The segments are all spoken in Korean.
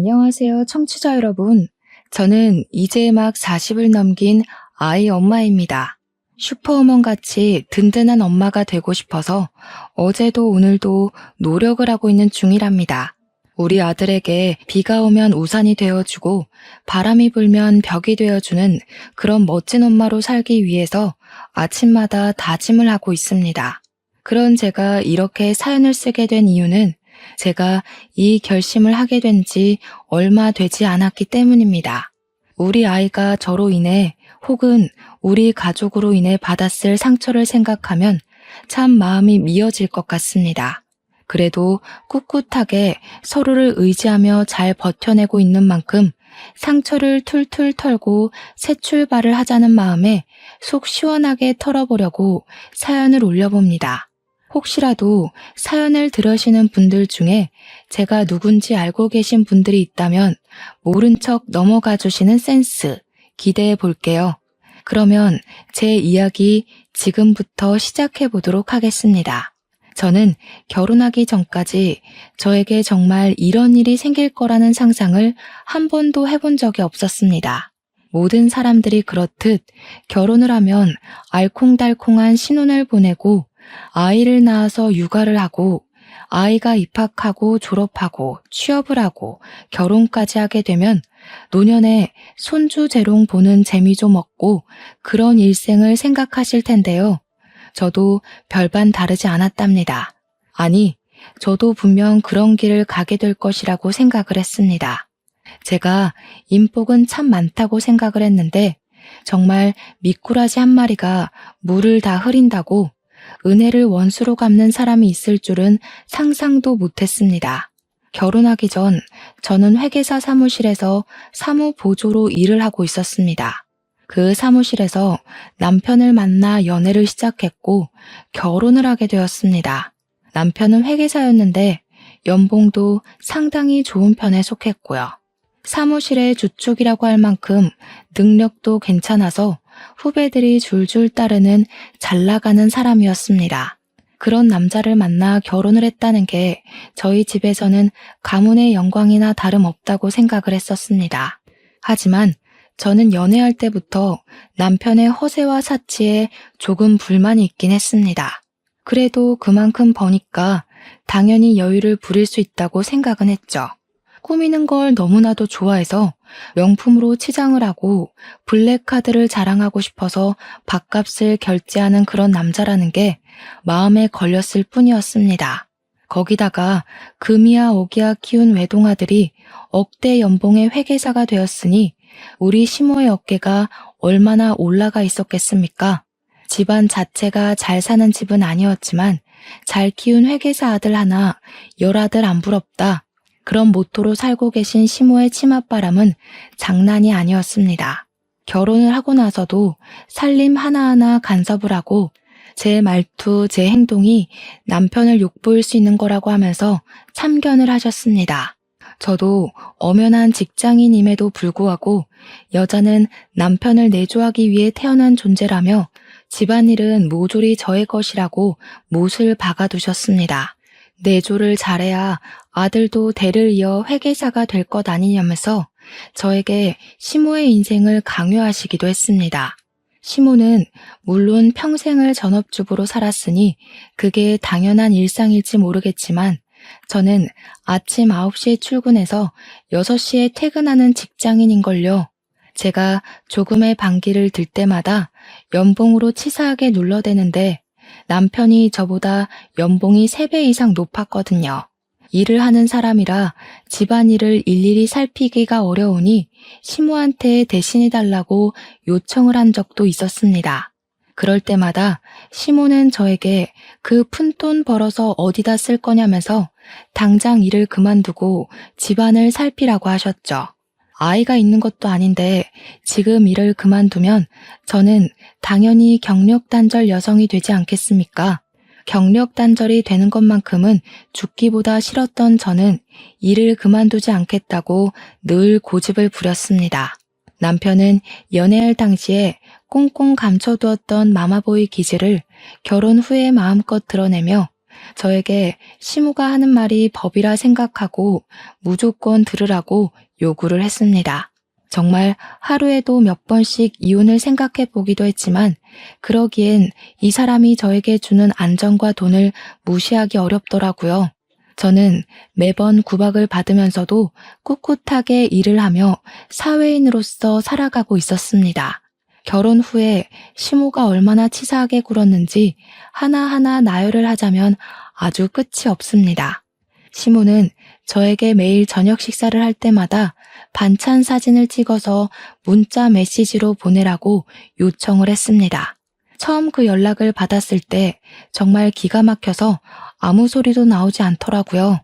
안녕하세요, 청취자 여러분. 저는 이제 막 40을 넘긴 아이 엄마입니다. 슈퍼우먼 같이 든든한 엄마가 되고 싶어서 어제도 오늘도 노력을 하고 있는 중이랍니다. 우리 아들에게 비가 오면 우산이 되어주고 바람이 불면 벽이 되어주는 그런 멋진 엄마로 살기 위해서 아침마다 다짐을 하고 있습니다. 그런 제가 이렇게 사연을 쓰게 된 이유는 제가 이 결심을 하게 된 지 얼마 되지 않았기 때문입니다. 우리 아이가 저로 인해 혹은 우리 가족으로 인해 받았을 상처를 생각하면 참 마음이 미어질 것 같습니다. 그래도 꿋꿋하게 서로를 의지하며 잘 버텨내고 있는 만큼 상처를 툴툴 털고 새 출발을 하자는 마음에 속 시원하게 털어보려고 사연을 올려봅니다. 혹시라도 사연을 들으시는 분들 중에 제가 누군지 알고 계신 분들이 있다면 모른 척 넘어가 주시는 센스 기대해 볼게요. 그러면 제 이야기 지금부터 시작해 보도록 하겠습니다. 저는 결혼하기 전까지 저에게 정말 이런 일이 생길 거라는 상상을 한 번도 해본 적이 없었습니다. 모든 사람들이 그렇듯 결혼을 하면 알콩달콩한 신혼을 보내고 아이를 낳아서 육아를 하고 아이가 입학하고 졸업하고 취업을 하고 결혼까지 하게 되면 노년에 손주 재롱 보는 재미 좀 없고 그런 일생을 생각하실 텐데요. 저도 별반 다르지 않았답니다. 아니, 저도 분명 그런 길을 가게 될 것이라고 생각을 했습니다. 제가 인복은 참 많다고 생각을 했는데 정말 미꾸라지 한 마리가 물을 다 흐린다고 은혜를 원수로 갚는 사람이 있을 줄은 상상도 못했습니다. 결혼하기 전 저는 회계사 사무실에서 사무보조로 일을 하고 있었습니다. 그 사무실에서 남편을 만나 연애를 시작했고 결혼을 하게 되었습니다. 남편은 회계사였는데 연봉도 상당히 좋은 편에 속했고요. 사무실의 주축이라고 할 만큼 능력도 괜찮아서 후배들이 줄줄 따르는 잘 나가는 사람이었습니다. 그런 남자를 만나 결혼을 했다는 게 저희 집에서는 가문의 영광이나 다름없다고 생각을 했었습니다. 하지만 저는 연애할 때부터 남편의 허세와 사치에 조금 불만이 있긴 했습니다. 그래도 그만큼 버니까 당연히 여유를 부릴 수 있다고 생각은 했죠. 꾸미는 걸 너무나도 좋아해서 명품으로 치장을 하고 블랙카드를 자랑하고 싶어서 밥값을 결제하는 그런 남자라는 게 마음에 걸렸을 뿐이었습니다. 거기다가 금이야 오기야 키운 외동아들이 억대 연봉의 회계사가 되었으니 우리 시모의 어깨가 얼마나 올라가 있었겠습니까? 집안 자체가 잘 사는 집은 아니었지만 잘 키운 회계사 아들 하나, 열아들 안 부럽다. 그런 모토로 살고 계신 시모의 치맛바람은 장난이 아니었습니다. 결혼을 하고 나서도 살림 하나하나 간섭을 하고 제 말투, 제 행동이 남편을 욕보일 수 있는 거라고 하면서 참견을 하셨습니다. 저도 엄연한 직장인임에도 불구하고 여자는 남편을 내조하기 위해 태어난 존재라며 집안일은 모조리 저의 것이라고 못을 박아두셨습니다. 내조를 잘해야 아들도 대를 이어 회계사가 될 것 아니냐면서 저에게 시모의 인생을 강요하시기도 했습니다. 시모는 물론 평생을 전업주부로 살았으니 그게 당연한 일상일지 모르겠지만 저는 아침 9시에 출근해서 6시에 퇴근하는 직장인인걸요. 제가 조금의 반기를 들 때마다 연봉으로 치사하게 눌러대는데 남편이 저보다 연봉이 3배 이상 높았거든요. 일을 하는 사람이라 집안일을 일일이 살피기가 어려우니 시모한테 대신해달라고 요청을 한 적도 있었습니다. 그럴 때마다 시모는 저에게 그 푼돈 벌어서 어디다 쓸 거냐면서 당장 일을 그만두고 집안을 살피라고 하셨죠. 아이가 있는 것도 아닌데 지금 일을 그만두면 저는 당연히 경력단절 여성이 되지 않겠습니까? 경력단절이 되는 것만큼은 죽기보다 싫었던 저는 일을 그만두지 않겠다고 늘 고집을 부렸습니다. 남편은 연애할 당시에 꽁꽁 감춰두었던 마마보이 기질을 결혼 후에 마음껏 드러내며 저에게 시무가 하는 말이 법이라 생각하고 무조건 들으라고 요구를 했습니다. 정말 하루에도 몇 번씩 이혼을 생각해 보기도 했지만 그러기엔 이 사람이 저에게 주는 안정과 돈을 무시하기 어렵더라고요. 저는 매번 구박을 받으면서도 꿋꿋하게 일을 하며 사회인으로서 살아가고 있었습니다. 결혼 후에 시모가 얼마나 치사하게 굴었는지 하나하나 나열을 하자면 아주 끝이 없습니다. 시모는 저에게 매일 저녁 식사를 할 때마다 반찬 사진을 찍어서 문자 메시지로 보내라고 요청을 했습니다. 처음 그 연락을 받았을 때 정말 기가 막혀서 아무 소리도 나오지 않더라고요.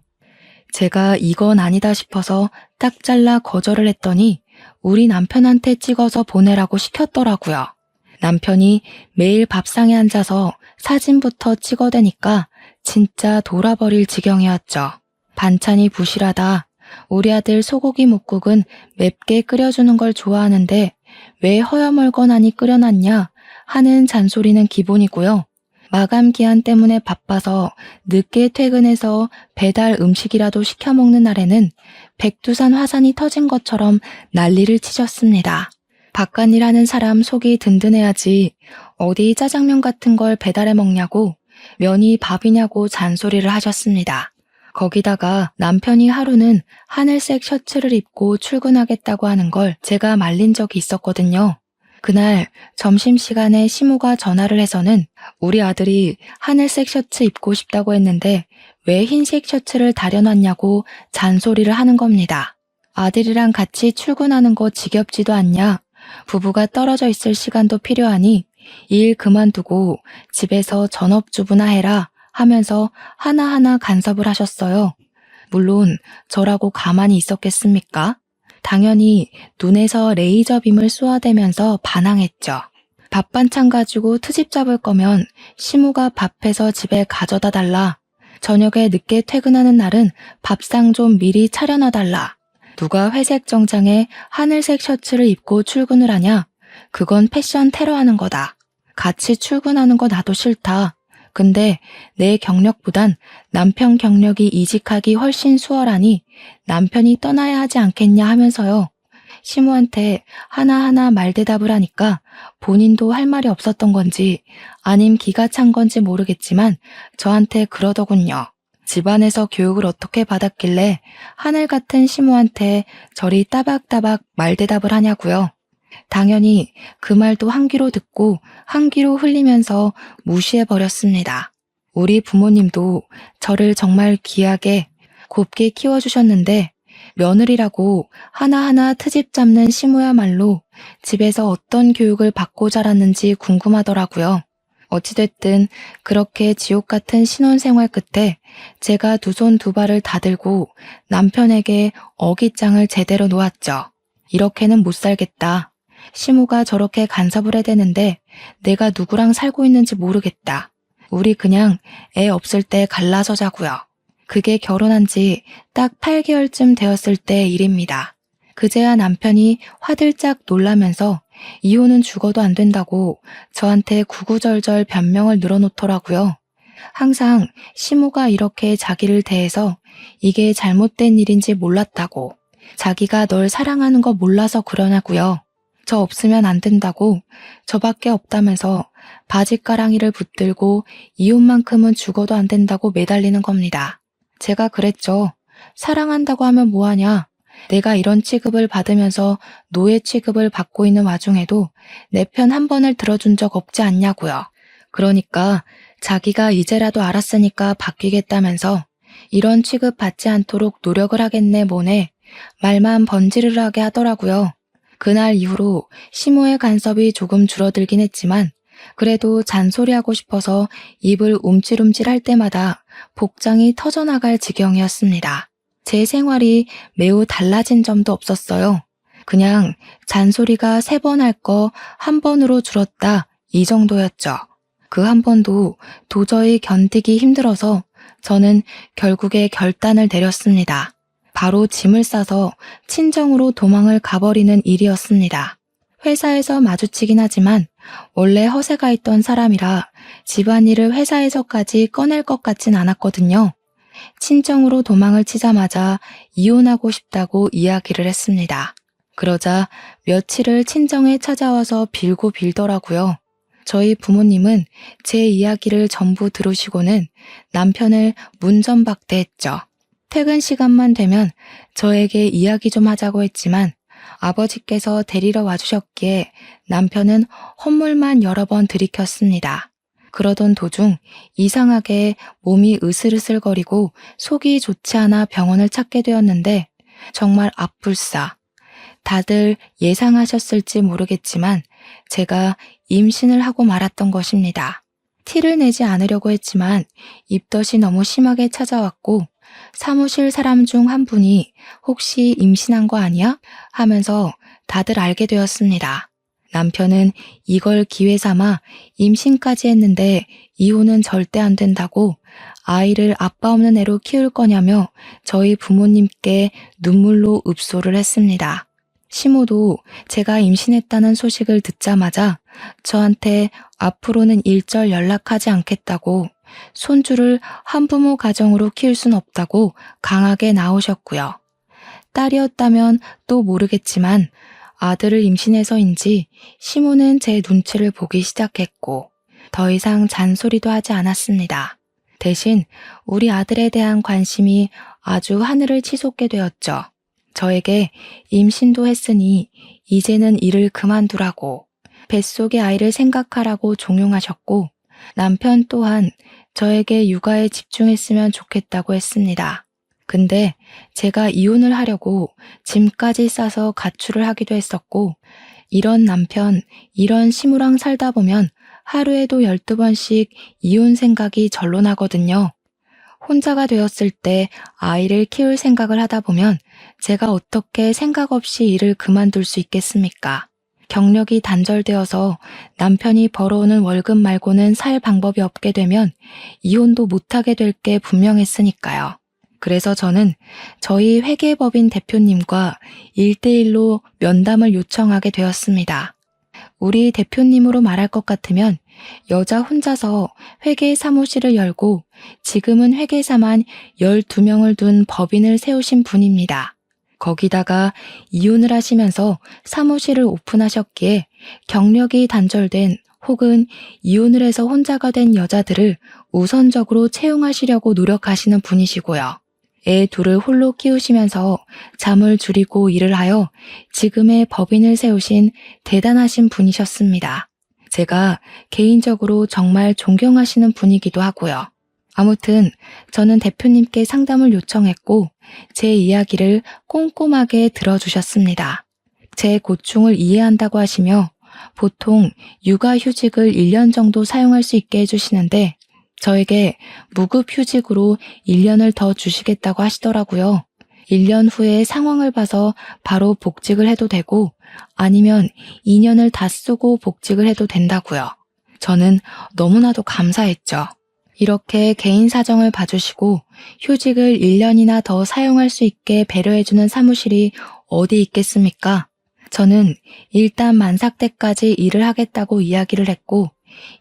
제가 이건 아니다 싶어서 딱 잘라 거절을 했더니 우리 남편한테 찍어서 보내라고 시켰더라고요. 남편이 매일 밥상에 앉아서 사진부터 찍어대니까 진짜 돌아버릴 지경이었죠. 반찬이 부실하다. 우리 아들 소고기 뭇국은 맵게 끓여주는 걸 좋아하는데 왜 허여멀건하니 끓여놨냐 하는 잔소리는 기본이고요. 마감 기한 때문에 바빠서 늦게 퇴근해서 배달 음식이라도 시켜 먹는 날에는 백두산 화산이 터진 것처럼 난리를 치셨습니다. 바깥일 하는 사람 속이 든든해야지 어디 짜장면 같은 걸 배달해 먹냐고 면이 밥이냐고 잔소리를 하셨습니다. 거기다가 남편이 하루는 하늘색 셔츠를 입고 출근하겠다고 하는 걸 제가 말린 적이 있었거든요. 그날 점심시간에 시모가 전화를 해서는 우리 아들이 하늘색 셔츠 입고 싶다고 했는데 왜 흰색 셔츠를 다려놨냐고 잔소리를 하는 겁니다. 아들이랑 같이 출근하는 거 지겹지도 않냐? 부부가 떨어져 있을 시간도 필요하니 일 그만두고 집에서 전업주부나 해라 하면서 하나하나 간섭을 하셨어요. 물론 저라고 가만히 있었겠습니까? 당연히 눈에서 레이저 빔을 쏘아대면서 반항했죠. 밥 반찬 가지고 트집 잡을 거면 시무가 밥해서 집에 가져다 달라. 저녁에 늦게 퇴근하는 날은 밥상 좀 미리 차려놔 달라. 누가 회색 정장에 하늘색 셔츠를 입고 출근을 하냐? 그건 패션 테러하는 거다. 같이 출근하는 거 나도 싫다. 근데 내 경력보단 남편 경력이 이직하기 훨씬 수월하니 남편이 떠나야 하지 않겠냐 하면서요. 시모한테 하나하나 말대답을 하니까 본인도 할 말이 없었던 건지 아님 기가 찬 건지 모르겠지만 저한테 그러더군요. 집안에서 교육을 어떻게 받았길래 하늘 같은 시모한테 저리 따박따박 말대답을 하냐고요. 당연히 그 말도 한 귀로 듣고 한 귀로 흘리면서 무시해버렸습니다. 우리 부모님도 저를 정말 귀하게 곱게 키워주셨는데 며느리라고 하나하나 트집 잡는 시모야말로 집에서 어떤 교육을 받고 자랐는지 궁금하더라고요. 어찌됐든 그렇게 지옥 같은 신혼생활 끝에 제가 두 손 두 발을 다 들고 남편에게 어깃장을 제대로 놓았죠. 이렇게는 못 살겠다. 시모가 저렇게 간섭을 해대는데 내가 누구랑 살고 있는지 모르겠다. 우리 그냥 애 없을 때 갈라서 자고요. 그게 결혼한 지 딱 8개월쯤 되었을 때 일입니다. 그제야 남편이 화들짝 놀라면서 이혼은 죽어도 안 된다고 저한테 구구절절 변명을 늘어놓더라고요. 항상 시모가 이렇게 자기를 대해서 이게 잘못된 일인지 몰랐다고, 자기가 널 사랑하는 거 몰라서 그러냐고요. 저 없으면 안 된다고, 저밖에 없다면서 바짓가랑이를 붙들고 이혼만큼은 죽어도 안 된다고 매달리는 겁니다. 제가 그랬죠. 사랑한다고 하면 뭐하냐. 내가 이런 취급을 받으면서 노예 취급을 받고 있는 와중에도 내 편 한 번을 들어준 적 없지 않냐고요. 그러니까 자기가 이제라도 알았으니까 바뀌겠다면서 이런 취급 받지 않도록 노력을 하겠네 뭐네 말만 번지르르하게 하더라고요. 그날 이후로 시모의 간섭이 조금 줄어들긴 했지만 그래도 잔소리하고 싶어서 입을 움찔움찔 할 때마다 복장이 터져나갈 지경이었습니다. 제 생활이 매우 달라진 점도 없었어요. 그냥 잔소리가 3번 할 거 1번으로 줄었다 이 정도였죠. 그 한 번도 도저히 견디기 힘들어서 저는 결국에 결단을 내렸습니다. 바로 짐을 싸서 친정으로 도망을 가버리는 일이었습니다. 회사에서 마주치긴 하지만 원래 허세가 있던 사람이라 집안일을 회사에서까지 꺼낼 것 같진 않았거든요. 친정으로 도망을 치자마자 이혼하고 싶다고 이야기를 했습니다. 그러자 며칠을 친정에 찾아와서 빌고 빌더라고요. 저희 부모님은 제 이야기를 전부 들으시고는 남편을 문전박대했죠. 퇴근 시간만 되면 저에게 이야기 좀 하자고 했지만 아버지께서 데리러 와주셨기에 남편은 헛물만 여러 번 들이켰습니다. 그러던 도중 이상하게 몸이 으슬으슬거리고 속이 좋지 않아 병원을 찾게 되었는데 정말 앞불싸. 다들 예상하셨을지 모르겠지만 제가 임신을 하고 말았던 것입니다. 티를 내지 않으려고 했지만 입덧이 너무 심하게 찾아왔고 사무실 사람 중 한 분이 혹시 임신한 거 아니야? 하면서 다들 알게 되었습니다. 남편은 이걸 기회 삼아 임신까지 했는데 이혼은 절대 안 된다고 아이를 아빠 없는 애로 키울 거냐며 저희 부모님께 눈물로 읍소를 했습니다. 시모도 제가 임신했다는 소식을 듣자마자 저한테 앞으로는 일절 연락하지 않겠다고 손주를 한부모 가정으로 키울 순 없다고 강하게 나오셨고요. 딸이었다면 또 모르겠지만 아들을 임신해서인지 시모는 제 눈치를 보기 시작했고 더 이상 잔소리도 하지 않았습니다. 대신 우리 아들에 대한 관심이 아주 하늘을 치솟게 되었죠. 저에게 임신도 했으니 이제는 일을 그만두라고 뱃속의 아이를 생각하라고 종용하셨고 남편 또한 저에게 육아에 집중했으면 좋겠다고 했습니다. 근데 제가 이혼을 하려고 짐까지 싸서 가출을 하기도 했었고 이런 남편, 이런 시무랑 살다 보면 하루에도 12번씩 이혼 생각이 절로 나거든요. 혼자가 되었을 때 아이를 키울 생각을 하다 보면 제가 어떻게 생각 없이 일을 그만둘 수 있겠습니까? 경력이 단절되어서 남편이 벌어오는 월급 말고는 살 방법이 없게 되면 이혼도 못하게 될 게 분명했으니까요. 그래서 저는 저희 회계법인 대표님과 1대1로 면담을 요청하게 되었습니다. 우리 대표님으로 말할 것 같으면 여자 혼자서 회계 사무실을 열고 지금은 회계사만 12명을 둔 법인을 세우신 분입니다. 거기다가 이혼을 하시면서 사무실을 오픈하셨기에 경력이 단절된 혹은 이혼을 해서 혼자가 된 여자들을 우선적으로 채용하시려고 노력하시는 분이시고요. 애 둘을 홀로 키우시면서 잠을 줄이고 일을 하여 지금의 법인을 세우신 대단하신 분이셨습니다. 제가 개인적으로 정말 존경하시는 분이기도 하고요. 아무튼 저는 대표님께 상담을 요청했고 제 이야기를 꼼꼼하게 들어주셨습니다. 제 고충을 이해한다고 하시며 보통 육아휴직을 1년 정도 사용할 수 있게 해주시는데 저에게 무급휴직으로 1년을 더 주시겠다고 하시더라고요. 1년 후에 상황을 봐서 바로 복직을 해도 되고 아니면 2년을 다 쓰고 복직을 해도 된다고요. 저는 너무나도 감사했죠. 이렇게 개인 사정을 봐주시고 휴직을 1년이나 더 사용할 수 있게 배려해주는 사무실이 어디 있겠습니까? 저는 일단 만삭 때까지 일을 하겠다고 이야기를 했고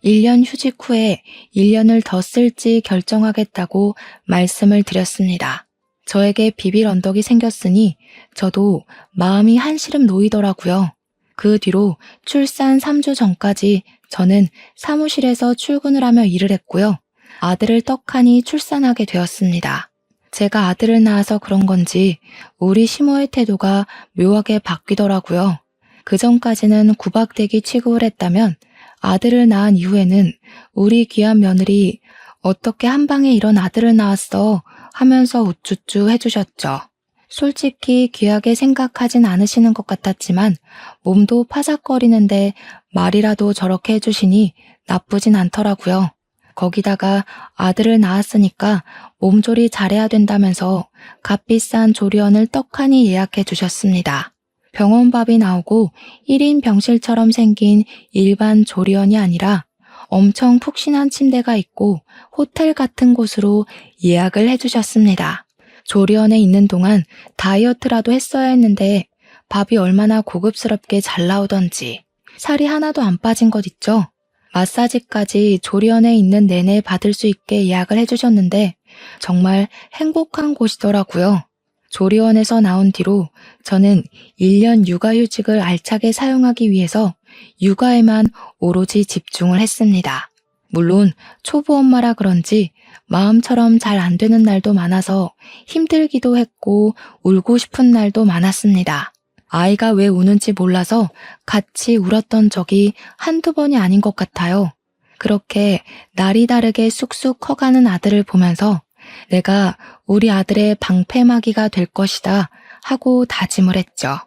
1년 휴직 후에 1년을 더 쓸지 결정하겠다고 말씀을 드렸습니다. 저에게 비빌 언덕이 생겼으니 저도 마음이 한시름 놓이더라고요. 그 뒤로 출산 3주 전까지 저는 사무실에서 출근을 하며 일을 했고요. 아들을 떡하니 출산하게 되었습니다. 제가 아들을 낳아서 그런 건지 우리 시모의 태도가 묘하게 바뀌더라고요. 그전까지는 구박대기 취급을 했다면 아들을 낳은 이후에는 우리 귀한 며느리 어떻게 한 방에 이런 아들을 낳았어 하면서 우쭈쭈 해주셨죠. 솔직히 귀하게 생각하진 않으시는 것 같았지만 몸도 파삭거리는데 말이라도 저렇게 해주시니 나쁘진 않더라고요. 거기다가 아들을 낳았으니까 몸조리 잘해야 된다면서 값비싼 조리원을 떡하니 예약해 주셨습니다. 병원밥이 나오고 1인 병실처럼 생긴 일반 조리원이 아니라 엄청 푹신한 침대가 있고 호텔 같은 곳으로 예약을 해주셨습니다. 조리원에 있는 동안 다이어트라도 했어야 했는데 밥이 얼마나 고급스럽게 잘 나오던지 살이 하나도 안 빠진 것 있죠? 마사지까지 조리원에 있는 내내 받을 수 있게 예약을 해주셨는데 정말 행복한 곳이더라고요. 조리원에서 나온 뒤로 저는 1년 육아휴직을 알차게 사용하기 위해서 육아에만 오로지 집중을 했습니다. 물론 초보 엄마라 그런지 마음처럼 잘 안 되는 날도 많아서 힘들기도 했고 울고 싶은 날도 많았습니다. 아이가 왜 우는지 몰라서 같이 울었던 적이 한두 번이 아닌 것 같아요. 그렇게 날이 다르게 쑥쑥 커가는 아들을 보면서 내가 우리 아들의 방패막이가 될 것이다 하고 다짐을 했죠.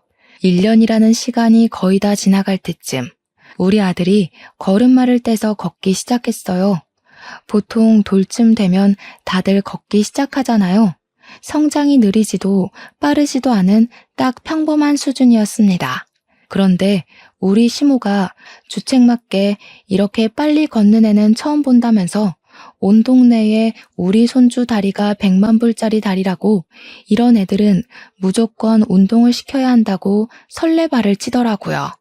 1년이라는 시간이 거의 다 지나갈 때쯤 우리 아들이 걸음마를 떼서 걷기 시작했어요. 보통 돌쯤 되면 다들 걷기 시작하잖아요. 성장이 느리지도 빠르지도 않은 딱 평범한 수준이었습니다. 그런데 우리 시모가 주책맞게 이렇게 빨리 걷는 애는 처음 본다면서 온 동네에 우리 손주 다리가 100만 불짜리 다리라고 이런 애들은 무조건 운동을 시켜야 한다고 설레발을 치더라고요.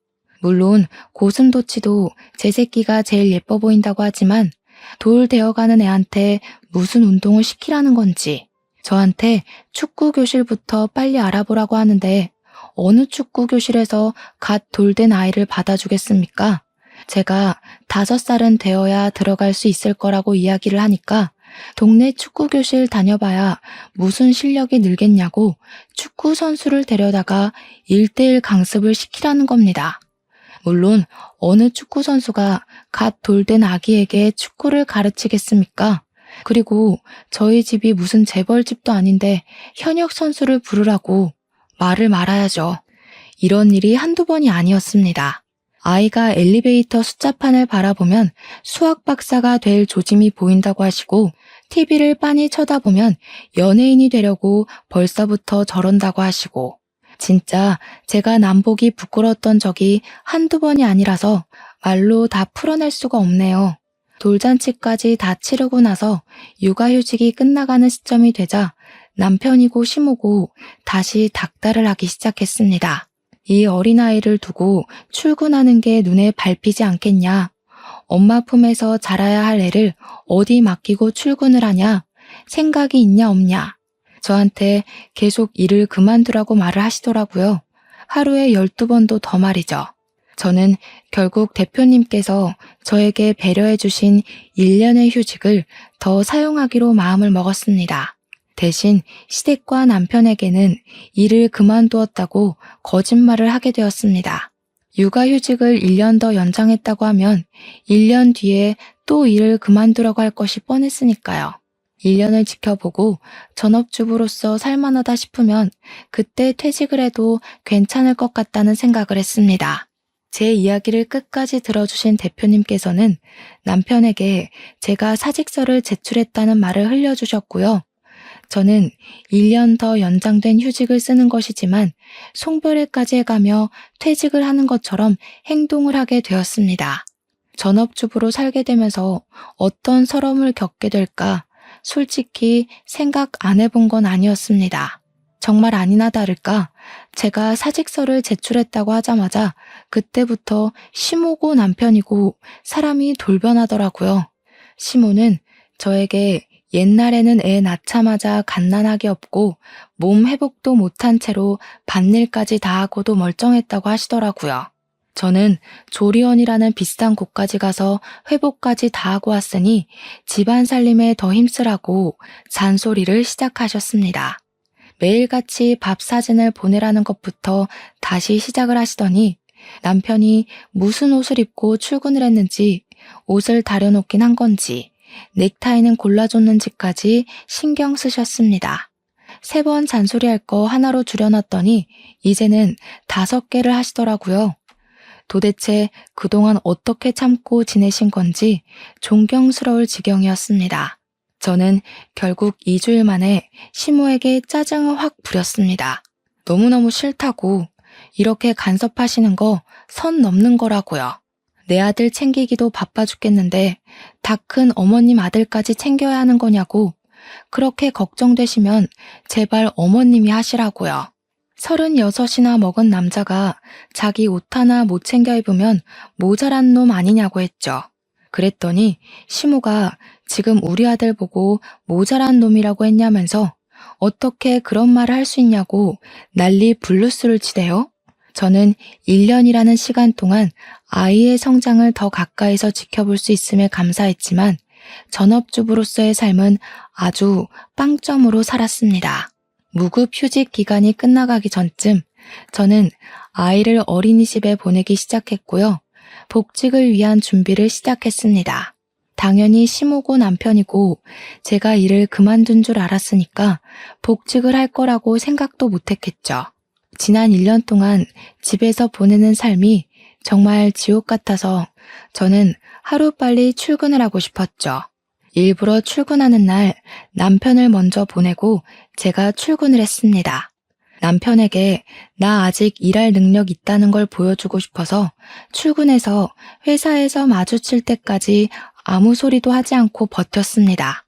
물론 고슴도치도 제 새끼가 제일 예뻐 보인다고 하지만 돌 되어가는 애한테 무슨 운동을 시키라는 건지 저한테 축구 교실부터 빨리 알아보라고 하는데 어느 축구 교실에서 갓 돌된 아이를 받아주겠습니까? 제가 5살은 되어야 들어갈 수 있을 거라고 이야기를 하니까 동네 축구 교실 다녀봐야 무슨 실력이 늘겠냐고 축구 선수를 데려다가 1대1 강습을 시키라는 겁니다. 물론 어느 축구 선수가 갓 돌된 아기에게 축구를 가르치겠습니까? 그리고 저희 집이 무슨 재벌집도 아닌데 현역 선수를 부르라고 말을 말아야죠. 이런 일이 한두 번이 아니었습니다. 아이가 엘리베이터 숫자판을 바라보면 수학 박사가 될 조짐이 보인다고 하시고 TV를 빤히 쳐다보면 연예인이 되려고 벌써부터 저런다고 하시고 진짜 제가 남보기 부끄러웠던 적이 한두 번이 아니라서 말로 다 풀어낼 수가 없네요. 돌잔치까지 다 치르고 나서 육아휴직이 끝나가는 시점이 되자 남편이고 시모고 다시 닥달을 하기 시작했습니다. 이 어린아이를 두고 출근하는 게 눈에 밟히지 않겠냐. 엄마 품에서 자라야 할 애를 어디 맡기고 출근을 하냐. 생각이 있냐 없냐. 저한테 계속 일을 그만두라고 말을 하시더라고요. 하루에 12번도 더 말이죠. 저는 결국 대표님께서 저에게 배려해 주신 1년의 휴직을 더 사용하기로 마음을 먹었습니다. 대신 시댁과 남편에게는 일을 그만두었다고 거짓말을 하게 되었습니다. 육아휴직을 1년 더 연장했다고 하면 1년 뒤에 또 일을 그만두라고 할 것이 뻔했으니까요. 1년을 지켜보고 전업주부로서 살만하다 싶으면 그때 퇴직을 해도 괜찮을 것 같다는 생각을 했습니다. 제 이야기를 끝까지 들어주신 대표님께서는 남편에게 제가 사직서를 제출했다는 말을 흘려주셨고요. 저는 1년 더 연장된 휴직을 쓰는 것이지만 송별회까지 해가며 퇴직을 하는 것처럼 행동을 하게 되었습니다. 전업주부로 살게 되면서 어떤 서러움을 겪게 될까 솔직히 생각 안 해본 건 아니었습니다. 정말 아니나 다를까 제가 사직서를 제출했다고 하자마자 그때부터 시모고 남편이고 사람이 돌변하더라고요. 시모는 저에게 옛날에는 애 낳자마자 갓난아기 없고 몸 회복도 못한 채로 밭일까지 다 하고도 멀쩡했다고 하시더라고요. 저는 조리원이라는 비싼 곳까지 가서 회복까지 다 하고 왔으니 집안 살림에 더 힘쓰라고 잔소리를 시작하셨습니다. 매일같이 밥 사진을 보내라는 것부터 다시 시작을 하시더니 남편이 무슨 옷을 입고 출근을 했는지 옷을 다려놓긴 한 건지 넥타이는 골라줬는지까지 신경 쓰셨습니다. 3번 잔소리할 거 하나로 줄여놨더니 이제는 5개를 하시더라고요. 도대체 그동안 어떻게 참고 지내신 건지 존경스러울 지경이었습니다. 저는 결국 2주일 만에 시모에게 짜증을 확 부렸습니다. 너무너무 싫다고 이렇게 간섭하시는 거 선 넘는 거라고요. 내 아들 챙기기도 바빠 죽겠는데 다 큰 어머님 아들까지 챙겨야 하는 거냐고 그렇게 걱정되시면 제발 어머님이 하시라고요. 36이나 먹은 남자가 자기 옷 하나 못 챙겨 입으면 모자란 놈 아니냐고 했죠. 그랬더니 시모가 지금 우리 아들 보고 모자란 놈이라고 했냐면서 어떻게 그런 말을 할 수 있냐고 난리 블루스를 치대요. 저는 1년이라는 시간 동안 아이의 성장을 더 가까이서 지켜볼 수 있음에 감사했지만 전업주부로서의 삶은 아주 빵점으로 살았습니다. 무급 휴직 기간이 끝나가기 전쯤 저는 아이를 어린이집에 보내기 시작했고요. 복직을 위한 준비를 시작했습니다. 당연히 시모고 남편이고 제가 일을 그만둔 줄 알았으니까 복직을 할 거라고 생각도 못했겠죠. 지난 1년 동안 집에서 보내는 삶이 정말 지옥 같아서 저는 하루빨리 출근을 하고 싶었죠. 일부러 출근하는 날 남편을 먼저 보내고 제가 출근을 했습니다. 남편에게 나 아직 일할 능력 있다는 걸 보여주고 싶어서 출근해서 회사에서 마주칠 때까지 아무 소리도 하지 않고 버텼습니다.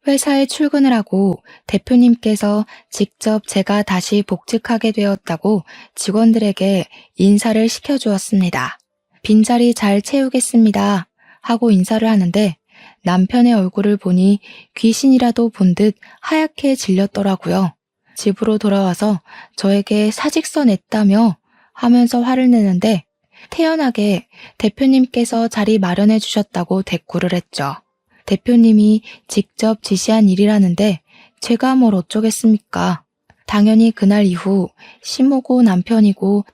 회사에 출근을 하고 대표님께서 직접 제가 다시 복직하게 되었다고 직원들에게 인사를 시켜주었습니다. 빈자리 잘 채우겠습니다 하고 인사를 하는데 남편의 얼굴을 보니 귀신이라도 본 듯 하얗게 질렸더라고요. 집으로 돌아와서 저에게 사직서 냈다며 하면서 화를 내는데 태연하게 대표님께서 자리 마련해 주셨다고 대꾸를 했죠. 대표님이 직접 지시한 일이라는데 제가 뭘 어쩌겠습니까? 당연히 그날 이후 시모고 남편이고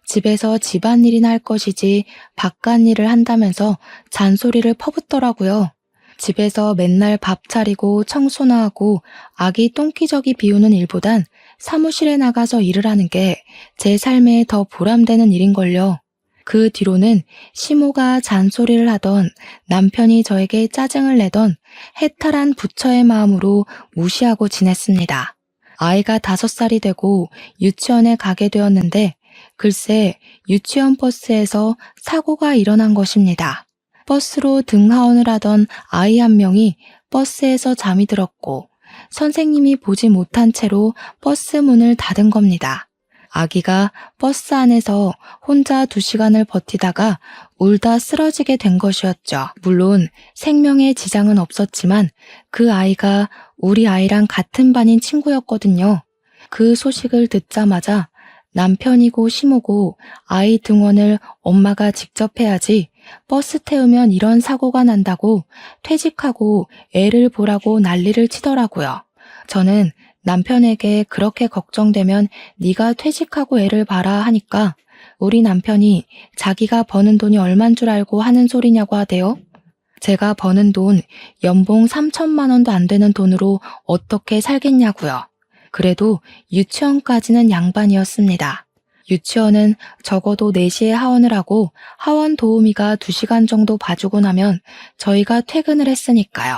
집에서 집안일이나 할 것이지 바깥일을 한다면서 잔소리를 퍼붓더라고요. 집에서 맨날 밥 차리고 청소나 하고 아기 똥기저귀 비우는 일보단 사무실에 나가서 일을 하는 게 제 삶에 더 보람되는 일인걸요. 그 뒤로는 시모가 잔소리를 하던 남편이 저에게 짜증을 내던 해탈한 부처의 마음으로 무시하고 지냈습니다. 아이가 5살이 되고 유치원에 가게 되었는데 글쎄 유치원 버스에서 사고가 일어난 것입니다. 버스로 등하원을 하던 아이 한 명이 버스에서 잠이 들었고 선생님이 보지 못한 채로 버스 문을 닫은 겁니다. 아기가 버스 안에서 혼자 2시간을 버티다가 울다 쓰러지게 된 것이었죠. 물론 생명에 지장은 없었지만 그 아이가 우리 아이랑 같은 반인 친구였거든요. 그 소식을 듣자마자 남편이고 시모고 아이 등원을 엄마가 직접 해야지 버스 태우면 이런 사고가 난다고 퇴직하고 애를 보라고 난리를 치더라고요. 저는 남편에게 그렇게 걱정되면 네가 퇴직하고 애를 봐라 하니까 우리 남편이 자기가 버는 돈이 얼만 줄 알고 하는 소리냐고 하대요. 제가 버는 돈 연봉 3천만 원도 안 되는 돈으로 어떻게 살겠냐고요. 그래도 유치원까지는 양반이었습니다. 유치원은 적어도 4시에 하원을 하고 하원 도우미가 2시간 정도 봐주고 나면 저희가 퇴근을 했으니까요.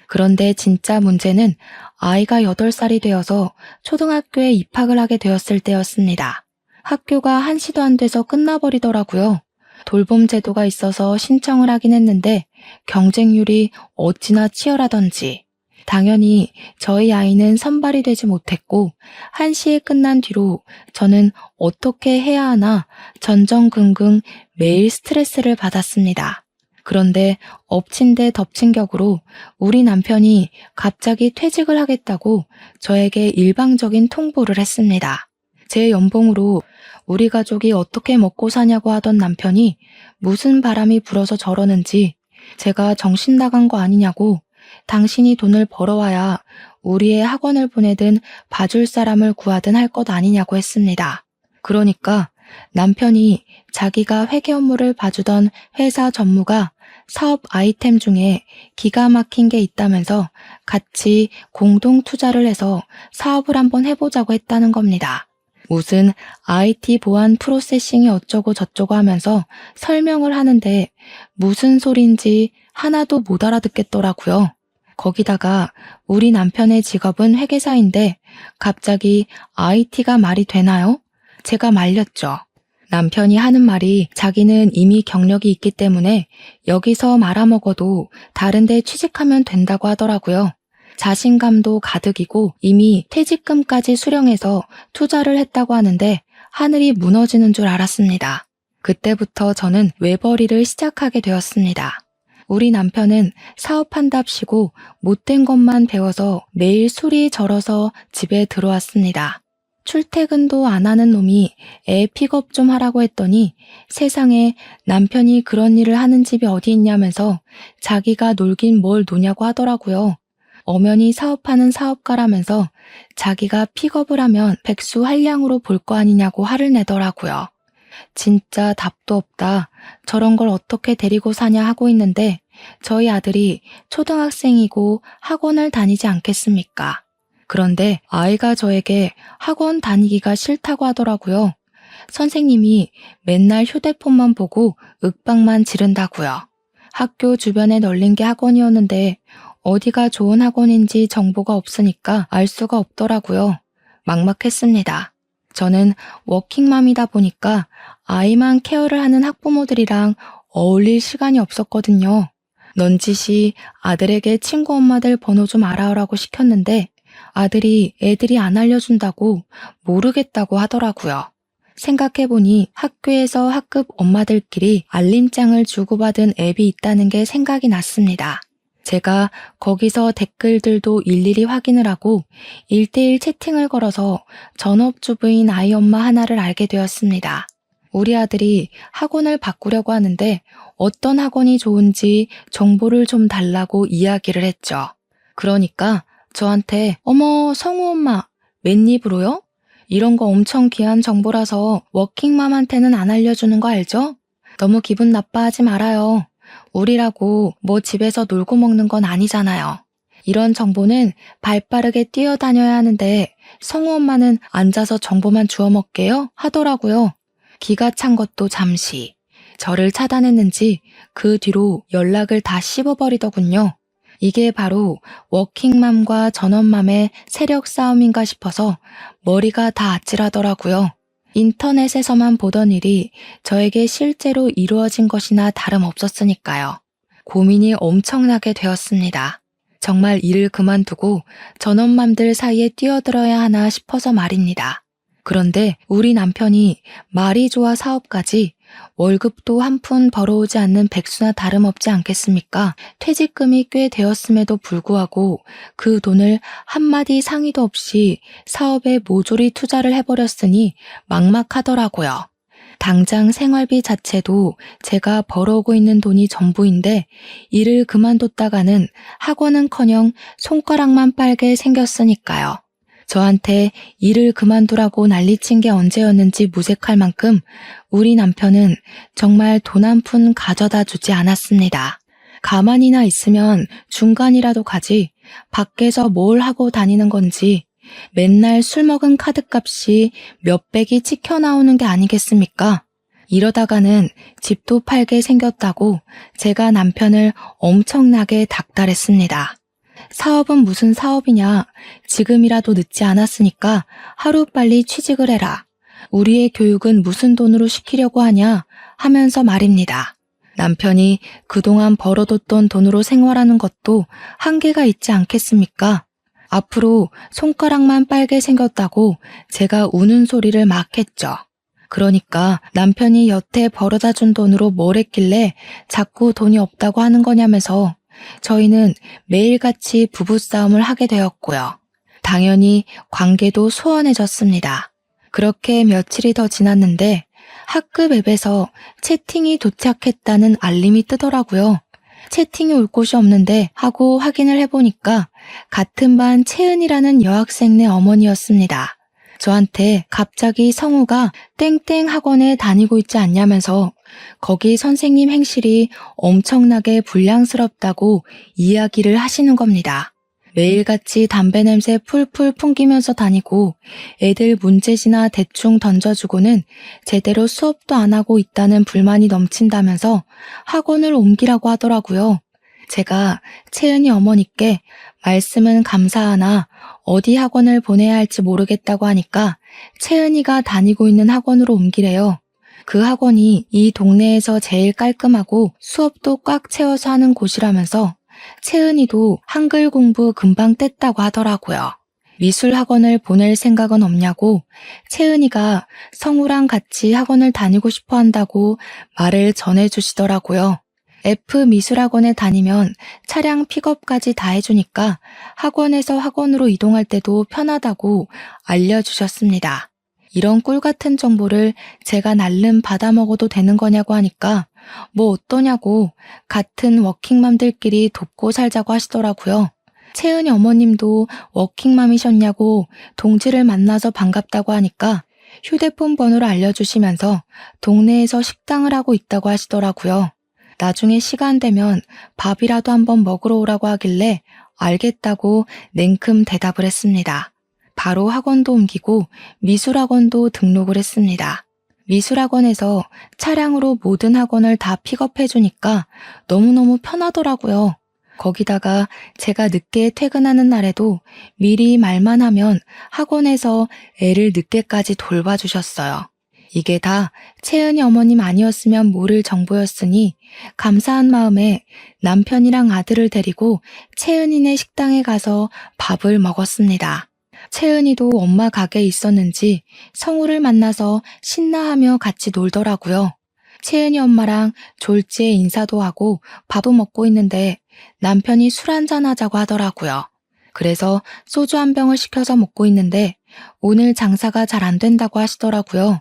그런데 진짜 문제는 아이가 8살이 되어서 초등학교에 입학을 하게 되었을 때였습니다. 학교가 1시도 안 돼서 끝나버리더라고요. 돌봄 제도가 있어서 신청을 하긴 했는데 경쟁률이 어찌나 치열하던지. 당연히 저희 아이는 선발이 되지 못했고 1시에 끝난 뒤로 저는 어떻게 해야 하나 전전긍긍 매일 스트레스를 받았습니다. 그런데 엎친 데 덮친 격으로 우리 남편이 갑자기 퇴직을 하겠다고 저에게 일방적인 통보를 했습니다. 제 연봉으로 우리 가족이 어떻게 먹고 사냐고 하던 남편이 무슨 바람이 불어서 저러는지 제가 정신 나간 거 아니냐고 당신이 돈을 벌어와야 우리의 학원을 보내든 봐줄 사람을 구하든 할 것 아니냐고 했습니다. 그러니까 남편이 자기가 회계 업무를 봐주던 회사 전무가 사업 아이템 중에 기가 막힌 게 있다면서 같이 공동 투자를 해서 사업을 한번 해보자고 했다는 겁니다. 무슨 IT 보안 프로세싱이 어쩌고 저쩌고 하면서 설명을 하는데 무슨 소린지 하나도 못 알아듣겠더라고요. 거기다가 우리 남편의 직업은 회계사인데 갑자기 IT가 말이 되나요? 제가 말렸죠. 남편이 하는 말이 자기는 이미 경력이 있기 때문에 여기서 말아먹어도 다른 데 취직하면 된다고 하더라고요. 자신감도 가득이고 이미 퇴직금까지 수령해서 투자를 했다고 하는데 하늘이 무너지는 줄 알았습니다. 그때부터 저는 외벌이를 시작하게 되었습니다. 우리 남편은 사업한답시고 못된 것만 배워서 매일 술이 절어서 집에 들어왔습니다. 출퇴근도 안 하는 놈이 애 픽업 좀 하라고 했더니 세상에 남편이 그런 일을 하는 집이 어디 있냐면서 자기가 놀긴 뭘 노냐고 하더라고요. 엄연히 사업하는 사업가라면서 자기가 픽업을 하면 백수한량으로 볼 거 아니냐고 화를 내더라고요. 진짜 답도 없다. 저런 걸 어떻게 데리고 사냐 하고 있는데 저희 아들이 초등학생이고 학원을 다니지 않겠습니까? 그런데 아이가 저에게 학원 다니기가 싫다고 하더라고요. 선생님이 맨날 휴대폰만 보고 윽박만 지른다고요. 학교 주변에 널린 게 학원이었는데 어디가 좋은 학원인지 정보가 없으니까 알 수가 없더라고요. 막막했습니다. 저는 워킹맘이다 보니까 아이만 케어를 하는 학부모들이랑 어울릴 시간이 없었거든요. 넌지시 아들에게 친구 엄마들 번호 좀 알아오라고 시켰는데 아들이 애들이 안 알려준다고 모르겠다고 하더라고요. 생각해보니 학교에서 학급 엄마들끼리 알림장을 주고받은 앱이 있다는 게 생각이 났습니다. 제가 거기서 댓글들도 일일이 확인을 하고 1대1 채팅을 걸어서 전업주부인 아이 엄마 하나를 알게 되었습니다. 우리 아들이 학원을 바꾸려고 하는데 어떤 학원이 좋은지 정보를 좀 달라고 이야기를 했죠. 그러니까 저한테 어머 성우 엄마 웬입으로요? 이런 거 엄청 귀한 정보라서 워킹맘한테는 안 알려주는 거 알죠? 너무 기분 나빠하지 말아요. 우리라고 뭐 집에서 놀고 먹는 건 아니잖아요. 이런 정보는 발빠르게 뛰어다녀야 하는데 성우 엄마는 앉아서 정보만 주워 먹게요? 하더라고요. 기가 찬 것도 잠시. 저를 차단했는지 그 뒤로 연락을 다 씹어버리더군요. 이게 바로 워킹맘과 전업맘의 세력 싸움인가 싶어서 머리가 다 아찔하더라고요. 인터넷에서만 보던 일이 저에게 실제로 이루어진 것이나 다름없었으니까요. 고민이 엄청나게 되었습니다. 정말 일을 그만두고 전업맘들 사이에 뛰어들어야 하나 싶어서 말입니다. 그런데 우리 남편이 말이 좋아 사업까지 월급도 한 푼 벌어오지 않는 백수나 다름없지 않겠습니까? 퇴직금이 꽤 되었음에도 불구하고 그 돈을 한마디 상의도 없이 사업에 모조리 투자를 해버렸으니 막막하더라고요. 당장 생활비 자체도 제가 벌어오고 있는 돈이 전부인데 일을 그만뒀다가는 학원은커녕 손가락만 빨게 생겼으니까요. 저한테 일을 그만두라고 난리친 게 언제였는지 무색할 만큼 우리 남편은 정말 돈 한 푼 가져다 주지 않았습니다. 가만히나 있으면 중간이라도 가지 밖에서 뭘 하고 다니는 건지 맨날 술 먹은 카드값이 몇백이 찍혀 나오는 게 아니겠습니까? 이러다가는 집도 팔게 생겼다고 제가 남편을 엄청나게 닥달했습니다. 사업은 무슨 사업이냐. 지금이라도 늦지 않았으니까 하루빨리 취직을 해라. 우리의 교육은 무슨 돈으로 시키려고 하냐 하면서 말입니다. 남편이 그동안 벌어뒀던 돈으로 생활하는 것도 한계가 있지 않겠습니까? 앞으로 손가락만 빨게 생겼다고 제가 우는 소리를 막 했죠. 그러니까 남편이 여태 벌어다 준 돈으로 뭘 했길래 자꾸 돈이 없다고 하는 거냐면서 저희는 매일같이 부부싸움을 하게 되었고요. 당연히 관계도 소원해졌습니다. 그렇게 며칠이 더 지났는데 학급 앱에서 채팅이 도착했다는 알림이 뜨더라고요. 채팅이 올 곳이 없는데 하고 확인을 해보니까 같은 반 채은이라는 여학생네 어머니였습니다. 저한테 갑자기 성우가 땡땡 학원에 다니고 있지 않냐면서 거기 선생님 행실이 엄청나게 불량스럽다고 이야기를 하시는 겁니다. 매일같이 담배 냄새 풀풀 풍기면서 다니고 애들 문제지나 대충 던져주고는 제대로 수업도 안 하고 있다는 불만이 넘친다면서 학원을 옮기라고 하더라고요. 제가 채은이 어머니께 말씀은 감사하나 어디 학원을 보내야 할지 모르겠다고 하니까 채은이가 다니고 있는 학원으로 옮기래요. 그 학원이 이 동네에서 제일 깔끔하고 수업도 꽉 채워서 하는 곳이라면서 채은이도 한글 공부 금방 뗐다고 하더라고요. 미술 학원을 보낼 생각은 없냐고 채은이가 성우랑 같이 학원을 다니고 싶어 한다고 말을 전해주시더라고요. F 미술학원에 다니면 차량 픽업까지 다 해주니까 학원에서 학원으로 이동할 때도 편하다고 알려주셨습니다. 이런 꿀 같은 정보를 제가 날름 받아먹어도 되는 거냐고 하니까 뭐 어떠냐고 같은 워킹맘들끼리 돕고 살자고 하시더라고요. 채은이 어머님도 워킹맘이셨냐고 동지를 만나서 반갑다고 하니까 휴대폰 번호를 알려주시면서 동네에서 식당을 하고 있다고 하시더라고요. 나중에 시간 되면 밥이라도 한번 먹으러 오라고 하길래 알겠다고 냉큼 대답을 했습니다. 바로 학원도 옮기고 미술학원도 등록을 했습니다. 미술학원에서 차량으로 모든 학원을 다 픽업해주니까 너무너무 편하더라고요. 거기다가 제가 늦게 퇴근하는 날에도 미리 말만 하면 학원에서 애를 늦게까지 돌봐주셨어요. 이게 다 채은이 어머님 아니었으면 모를 정보였으니 감사한 마음에 남편이랑 아들을 데리고 채은이네 식당에 가서 밥을 먹었습니다. 채은이도 엄마 가게에 있었는지 성우를 만나서 신나하며 같이 놀더라고요. 채은이 엄마랑 졸지에 인사도 하고 밥도 먹고 있는데 남편이 술 한잔 하자고 하더라고요. 그래서 소주 한 병을 시켜서 먹고 있는데 오늘 장사가 잘 안 된다고 하시더라고요.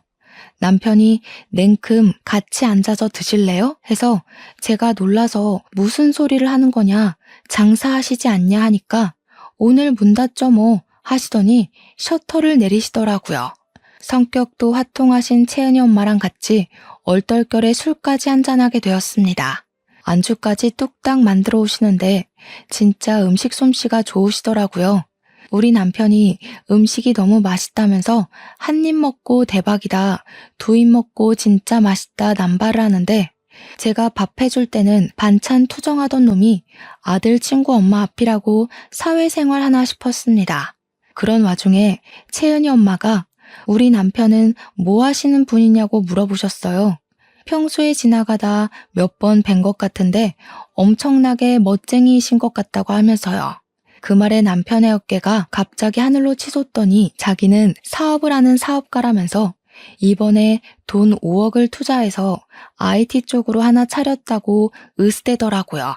남편이 냉큼 같이 앉아서 드실래요? 해서 제가 놀라서 무슨 소리를 하는 거냐, 장사하시지 않냐 하니까 오늘 문 닫죠 뭐 하시더니 셔터를 내리시더라고요. 성격도 화통하신 채은이 엄마랑 같이 얼떨결에 술까지 한잔하게 되었습니다. 안주까지 뚝딱 만들어 오시는데 진짜 음식 솜씨가 좋으시더라고요. 우리 남편이 음식이 너무 맛있다면서 한 입 먹고 대박이다, 두 입 먹고 진짜 맛있다 남발을 하는데 제가 밥 해줄 때는 반찬 투정하던 놈이 아들 친구 엄마 앞이라고 사회생활 하나 싶었습니다. 그런 와중에 채은이 엄마가 우리 남편은 뭐 하시는 분이냐고 물어보셨어요. 평소에 지나가다 몇 번 뵌 것 같은데 엄청나게 멋쟁이이신 것 같다고 하면서요. 그 말에 남편의 어깨가 갑자기 하늘로 치솟더니 자기는 사업을 하는 사업가라면서 이번에 돈 5억을 투자해서 IT 쪽으로 하나 차렸다고 으스대더라고요.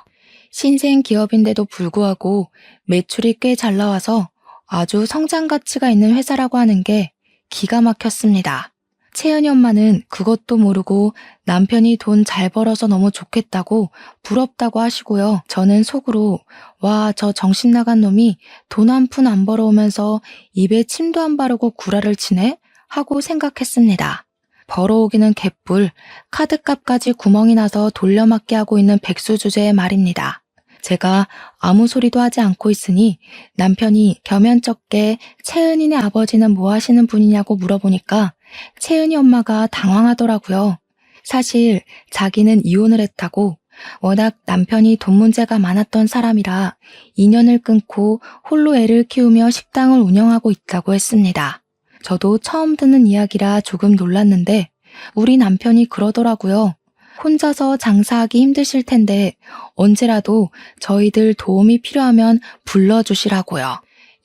신생 기업인데도 불구하고 매출이 꽤 잘 나와서 아주 성장 가치가 있는 회사라고 하는 게 기가 막혔습니다. 채은이 엄마는 그것도 모르고 남편이 돈 잘 벌어서 너무 좋겠다고 부럽다고 하시고요. 저는 속으로 와, 저 정신 나간 놈이 돈 한 푼 안 벌어오면서 입에 침도 안 바르고 구라를 치네? 하고 생각했습니다. 벌어오기는 개뿔, 카드값까지 구멍이 나서 돌려막기 하고 있는 백수 주제의 말입니다. 제가 아무 소리도 하지 않고 있으니 남편이 겸연쩍게 채은이네 아버지는 뭐 하시는 분이냐고 물어보니까 채은이 엄마가 당황하더라고요. 사실 자기는 이혼을 했다고 워낙 남편이 돈 문제가 많았던 사람이라 인연을 끊고 홀로 애를 키우며 식당을 운영하고 있다고 했습니다. 저도 처음 듣는 이야기라 조금 놀랐는데 우리 남편이 그러더라고요. 혼자서 장사하기 힘드실 텐데 언제라도 저희들 도움이 필요하면 불러주시라고요.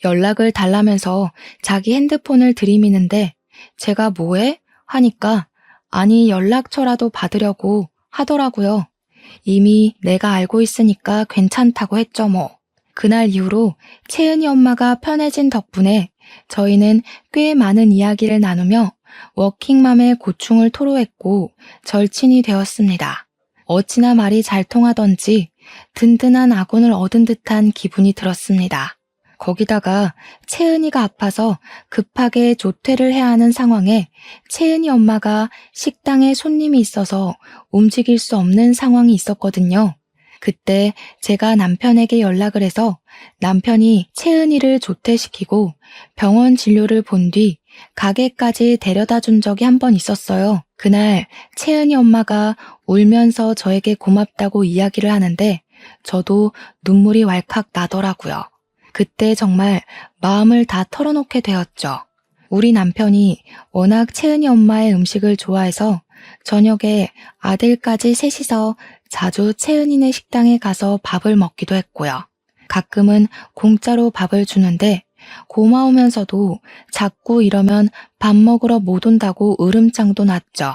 연락을 달라면서 자기 핸드폰을 들이미는데 제가 뭐해? 하니까 아니 연락처라도 받으려고 하더라고요. 이미 내가 알고 있으니까 괜찮다고 했죠 뭐. 그날 이후로 채은이 엄마가 편해진 덕분에 저희는 꽤 많은 이야기를 나누며 워킹맘의 고충을 토로했고 절친이 되었습니다. 어찌나 말이 잘 통하던지 든든한 아군을 얻은 듯한 기분이 들었습니다. 거기다가 채은이가 아파서 급하게 조퇴를 해야 하는 상황에 채은이 엄마가 식당에 손님이 있어서 움직일 수 없는 상황이 있었거든요. 그때 제가 남편에게 연락을 해서 남편이 채은이를 조퇴시키고 병원 진료를 본 뒤 가게까지 데려다 준 적이 한 번 있었어요. 그날 채은이 엄마가 울면서 저에게 고맙다고 이야기를 하는데 저도 눈물이 왈칵 나더라고요. 그때 정말 마음을 다 털어놓게 되었죠. 우리 남편이 워낙 채은이 엄마의 음식을 좋아해서 저녁에 아들까지 셋이서 자주 채은이네 식당에 가서 밥을 먹기도 했고요. 가끔은 공짜로 밥을 주는데 고마우면서도 자꾸 이러면 밥 먹으러 못 온다고 으름장도 났죠.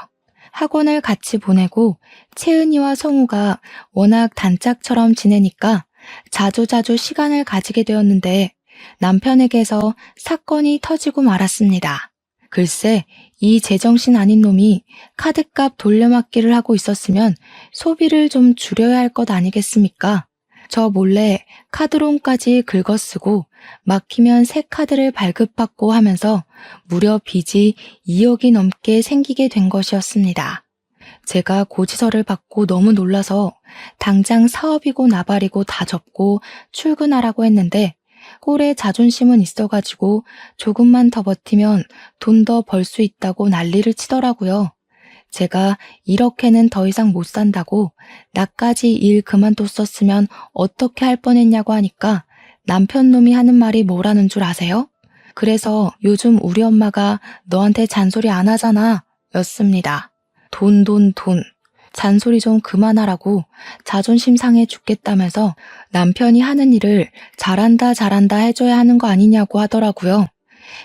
학원을 같이 보내고 채은이와 성우가 워낙 단짝처럼 지내니까 자주자주 시간을 가지게 되었는데 남편에게서 사건이 터지고 말았습니다. 글쎄, 이 제정신 아닌 놈이 카드값 돌려막기를 하고 있었으면 소비를 좀 줄여야 할 것 아니겠습니까? 저 몰래 카드론까지 긁어쓰고 막히면 새 카드를 발급받고 하면서 무려 빚이 2억이 넘게 생기게 된 것이었습니다. 제가 고지서를 받고 너무 놀라서 당장 사업이고 나발이고 다 접고 출근하라고 했는데 꼴에 자존심은 있어가지고 조금만 더 버티면 돈 더 벌 수 있다고 난리를 치더라고요. 제가 이렇게는 더 이상 못 산다고 나까지 일 그만뒀었으면 어떻게 할 뻔했냐고 하니까 남편 놈이 하는 말이 뭐라는 줄 아세요? 그래서 요즘 우리 엄마가 너한테 잔소리 안 하잖아 였습니다. 돈. 잔소리 좀 그만하라고 자존심 상해 죽겠다면서 남편이 하는 일을 잘한다 해줘야 하는 거 아니냐고 하더라고요.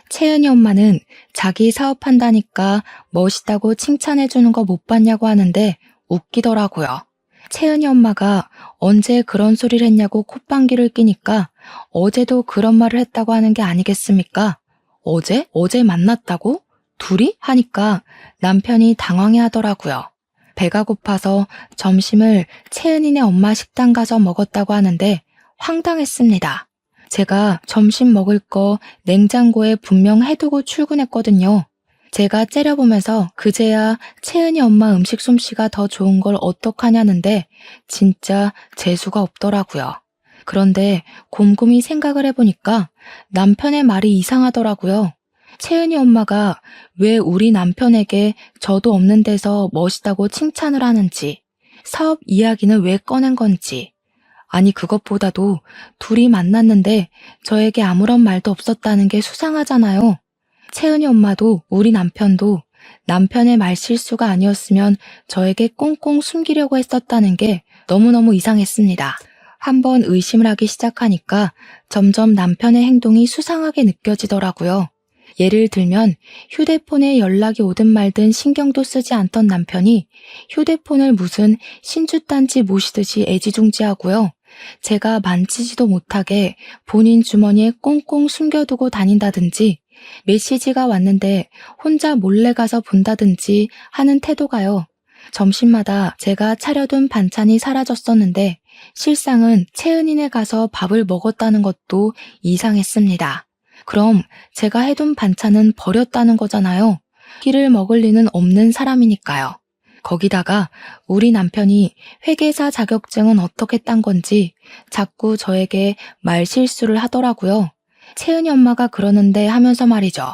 채은이 엄마는 자기 사업한다니까 멋있다고 칭찬해주는 거 못 봤냐고 하는데 웃기더라고요. 채은이 엄마가 언제 그런 소리를 했냐고 콧방귀를 끼니까 어제도 그런 말을 했다고 하는 게 아니겠습니까? 어제? 어제 만났다고? 둘이? 하니까 남편이 당황해 하더라고요. 배가 고파서 점심을 채은이네 엄마 식당 가서 먹었다고 하는데 황당했습니다. 제가 점심 먹을 거 냉장고에 분명 해두고 출근했거든요. 제가 째려보면서 그제야 채은이 엄마 음식 솜씨가 더 좋은 걸 어떡하냐는데 진짜 재수가 없더라고요. 그런데 곰곰이 생각을 해보니까 남편의 말이 이상하더라고요. 채은이 엄마가 왜 우리 남편에게 저도 없는 데서 멋있다고 칭찬을 하는지, 사업 이야기는 왜 꺼낸 건지, 아니 그것보다도 둘이 만났는데 저에게 아무런 말도 없었다는 게 수상하잖아요. 채은이 엄마도 우리 남편도 남편의 말실수가 아니었으면 저에게 꽁꽁 숨기려고 했었다는 게 너무너무 이상했습니다. 한번 의심을 하기 시작하니까 점점 남편의 행동이 수상하게 느껴지더라고요. 예를 들면 휴대폰에 연락이 오든 말든 신경도 쓰지 않던 남편이 휴대폰을 무슨 신주단지 모시듯이 애지중지하고요. 제가 만지지도 못하게 본인 주머니에 꽁꽁 숨겨두고 다닌다든지 메시지가 왔는데 혼자 몰래 가서 본다든지 하는 태도가요. 점심마다 제가 차려둔 반찬이 사라졌었는데 실상은 채은이네 가서 밥을 먹었다는 것도 이상했습니다. 그럼 제가 해둔 반찬은 버렸다는 거잖아요. 끼를 먹을 리는 없는 사람이니까요. 거기다가 우리 남편이 회계사 자격증은 어떻게 딴 건지 자꾸 저에게 말실수를 하더라고요. 채은이 엄마가 그러는데 하면서 말이죠.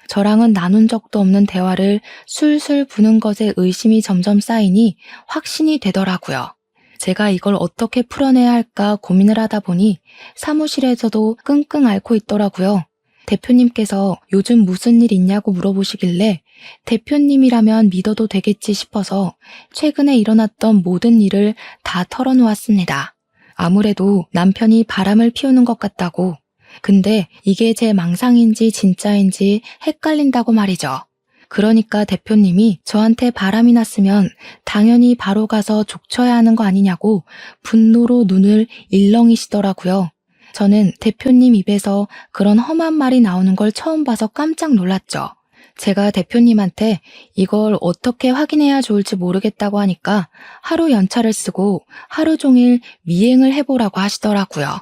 저랑은 나눈 적도 없는 대화를 술술 부는 것에 의심이 점점 쌓이니 확신이 되더라고요. 제가 이걸 어떻게 풀어내야 할까 고민을 하다 보니 사무실에서도 끙끙 앓고 있더라고요. 대표님께서 요즘 무슨 일 있냐고 물어보시길래 대표님이라면 믿어도 되겠지 싶어서 최근에 일어났던 모든 일을 다 털어놓았습니다. 아무래도 남편이 바람을 피우는 것 같다고. 근데 이게 제 망상인지 진짜인지 헷갈린다고 말이죠. 그러니까 대표님이 저한테 바람이 났으면 당연히 바로 가서 족쳐야 하는 거 아니냐고 분노로 눈을 일렁이시더라고요. 저는 대표님 입에서 그런 험한 말이 나오는 걸 처음 봐서 깜짝 놀랐죠. 제가 대표님한테 이걸 어떻게 확인해야 좋을지 모르겠다고 하니까 하루 연차를 쓰고 하루 종일 미행을 해보라고 하시더라고요.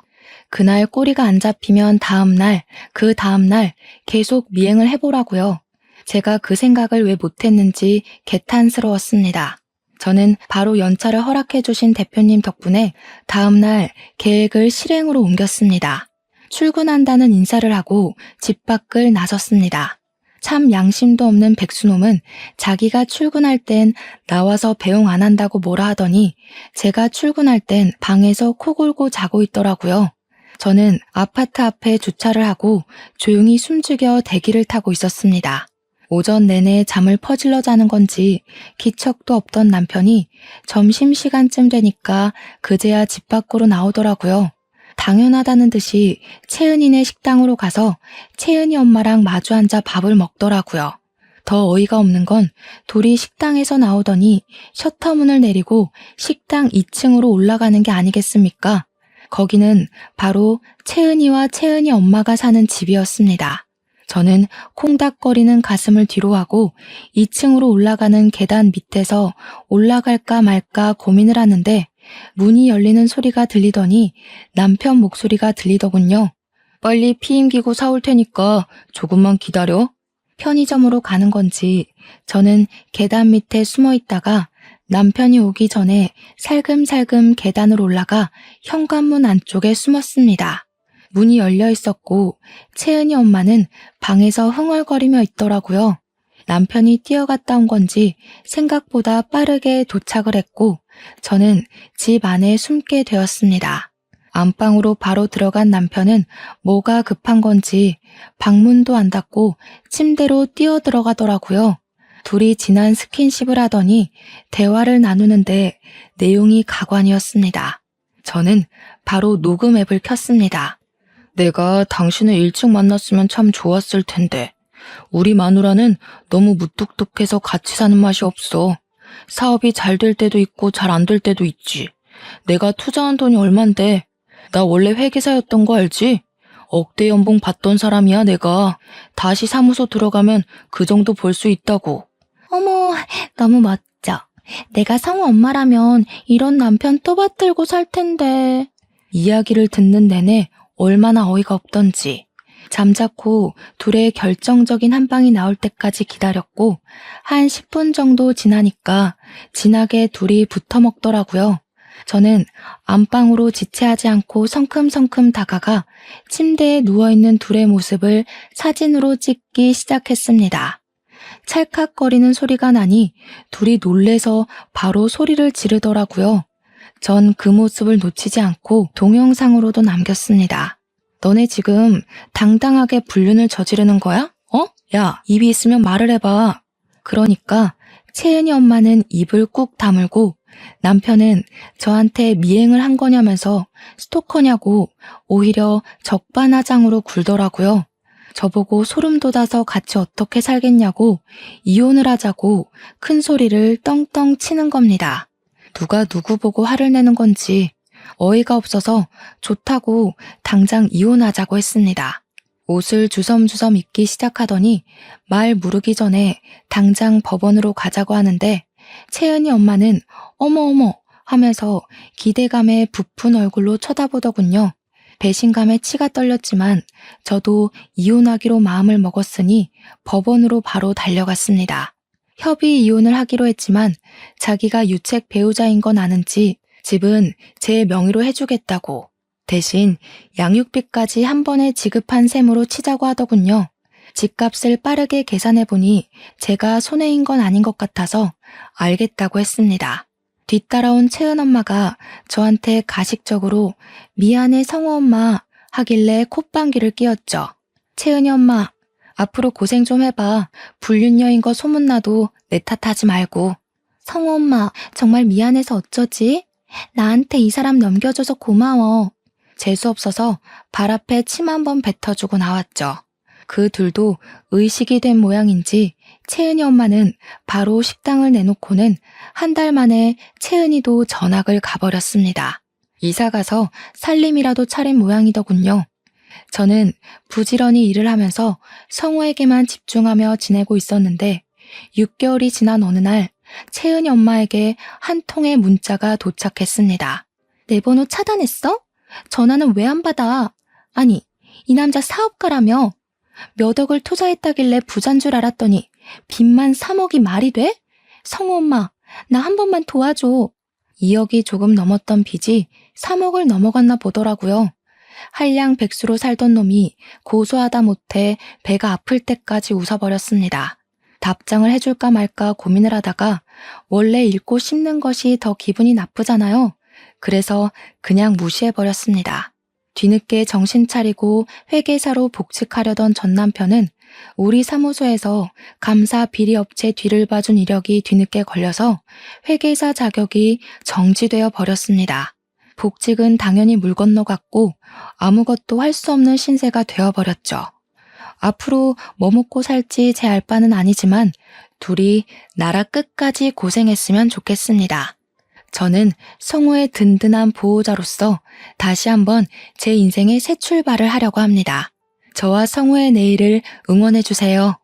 그날 꼬리가 안 잡히면 다음날, 그 다음날 계속 미행을 해보라고요. 제가 그 생각을 왜 못했는지 개탄스러웠습니다. 저는 바로 연차를 허락해 주신 대표님 덕분에 다음날 계획을 실행으로 옮겼습니다. 출근한다는 인사를 하고 집 밖을 나섰습니다. 참 양심도 없는 백수놈은 자기가 출근할 땐 나와서 배웅 안 한다고 뭐라 하더니 제가 출근할 땐 방에서 코 골고 자고 있더라고요. 저는 아파트 앞에 주차를 하고 조용히 숨죽여 대기를 타고 있었습니다. 오전 내내 잠을 퍼질러 자는 건지 기척도 없던 남편이 점심시간쯤 되니까 그제야 집 밖으로 나오더라고요. 당연하다는 듯이 채은이네 식당으로 가서 채은이 엄마랑 마주 앉아 밥을 먹더라고요. 더 어이가 없는 건 둘이 식당에서 나오더니 셔터문을 내리고 식당 2층으로 올라가는 게 아니겠습니까? 거기는 바로 채은이와 채은이 엄마가 사는 집이었습니다. 저는 콩닥거리는 가슴을 뒤로하고 2층으로 올라가는 계단 밑에서 올라갈까 말까 고민을 하는데 문이 열리는 소리가 들리더니 남편 목소리가 들리더군요. 빨리 피임기구 사올 테니까 조금만 기다려. 편의점으로 가는 건지 저는 계단 밑에 숨어 있다가 남편이 오기 전에 살금살금 계단을 올라가 현관문 안쪽에 숨었습니다. 문이 열려 있었고 채은이 엄마는 방에서 흥얼거리며 있더라고요. 남편이 뛰어갔다 온 건지 생각보다 빠르게 도착을 했고 저는 집 안에 숨게 되었습니다. 안방으로 바로 들어간 남편은 뭐가 급한 건지 방문도 안 닫고 침대로 뛰어 들어가더라고요. 둘이 진한 스킨십을 하더니 대화를 나누는데 내용이 가관이었습니다. 저는 바로 녹음 앱을 켰습니다. 내가 당신을 일찍 만났으면 참 좋았을 텐데 우리 마누라는 너무 무뚝뚝해서 같이 사는 맛이 없어. 사업이 잘 될 때도 있고 잘 안 될 때도 있지. 내가 투자한 돈이 얼만데. 나 원래 회계사였던 거 알지? 억대 연봉 받던 사람이야 내가. 다시 사무소 들어가면 그 정도 벌 수 있다고. 어머, 너무 멋져. 내가 성우 엄마라면 이런 남편 또 받들고 살 텐데. 이야기를 듣는 내내 얼마나 어이가 없던지. 잠자코 둘의 결정적인 한 방이 나올 때까지 기다렸고 한 10분 정도 지나니까 진하게 둘이 붙어 먹더라고요. 저는 안방으로 지체하지 않고 성큼성큼 다가가 침대에 누워있는 둘의 모습을 사진으로 찍기 시작했습니다. 찰칵거리는 소리가 나니 둘이 놀래서 바로 소리를 지르더라고요. 전 그 모습을 놓치지 않고 동영상으로도 남겼습니다. 너네 지금 당당하게 불륜을 저지르는 거야? 야, 입이 있으면 말을 해봐. 그러니까 채은이 엄마는 입을 꾹 다물고 남편은 저한테 미행을 한 거냐면서 스토커냐고 오히려 적반하장으로 굴더라고요. 저보고 소름 돋아서 같이 어떻게 살겠냐고 이혼을 하자고 큰 소리를 떵떵 치는 겁니다. 누가 누구 보고 화를 내는 건지 어이가 없어서 좋다고 당장 이혼하자고 했습니다. 옷을 주섬주섬 입기 시작하더니 말 무르기 전에 당장 법원으로 가자고 하는데 채은이 엄마는 어머어머 하면서 기대감에 부푼 얼굴로 쳐다보더군요. 배신감에 치가 떨렸지만 저도 이혼하기로 마음을 먹었으니 법원으로 바로 달려갔습니다. 협의 이혼을 하기로 했지만 자기가 유책 배우자인 건 아는지 집은 제 명의로 해주겠다고 대신 양육비까지 한 번에 지급한 셈으로 치자고 하더군요. 집값을 빠르게 계산해보니 제가 손해인 건 아닌 것 같아서 알겠다고 했습니다. 뒤따라온 채은 엄마가 저한테 가식적으로 미안해 성우 엄마 하길래 콧방귀를 뀌었죠. 채은이 엄마, 앞으로 고생 좀 해봐. 불륜녀인 거 소문나도 내 탓하지 말고. 성우 엄마, 정말 미안해서 어쩌지? 나한테 이 사람 넘겨줘서 고마워. 재수없어서 발 앞에 침 한 번 뱉어주고 나왔죠. 그 둘도 의식이 된 모양인지 채은이 엄마는 바로 식당을 내놓고는 한 달 만에 채은이도 전학을 가버렸습니다. 이사가서 살림이라도 차린 모양이더군요. 저는 부지런히 일을 하면서 성우에게만 집중하며 지내고 있었는데 6개월이 지난 어느 날 채은이 엄마에게 한 통의 문자가 도착했습니다. 내 번호 차단했어? 전화는 왜 안 받아? 아니, 이 남자 사업가라며? 몇 억을 투자했다길래 부자인 줄 알았더니 빚만 3억이 말이 돼? 성우 엄마, 나 한 번만 도와줘. 2억이 조금 넘었던 빚이 3억을 넘어갔나 보더라고요. 한량백수로 살던 놈이 고소하다 못해 배가 아플 때까지 웃어버렸습니다. 답장을 해줄까 말까 고민을 하다가 원래 읽고 씹는 것이 더 기분이 나쁘잖아요. 그래서 그냥 무시해버렸습니다. 뒤늦게 정신 차리고 회계사로 복직하려던 전 남편은 우리 사무소에서 감사 비리 업체 뒤를 봐준 이력이 뒤늦게 걸려서 회계사 자격이 정지되어 버렸습니다. 복직은 당연히 물 건너갔고 아무것도 할 수 없는 신세가 되어버렸죠. 앞으로 뭐 먹고 살지 제 알 바는 아니지만 둘이 나라 끝까지 고생했으면 좋겠습니다. 저는 성우의 든든한 보호자로서 다시 한번 제 인생의 새 출발을 하려고 합니다. 저와 성우의 내일을 응원해주세요.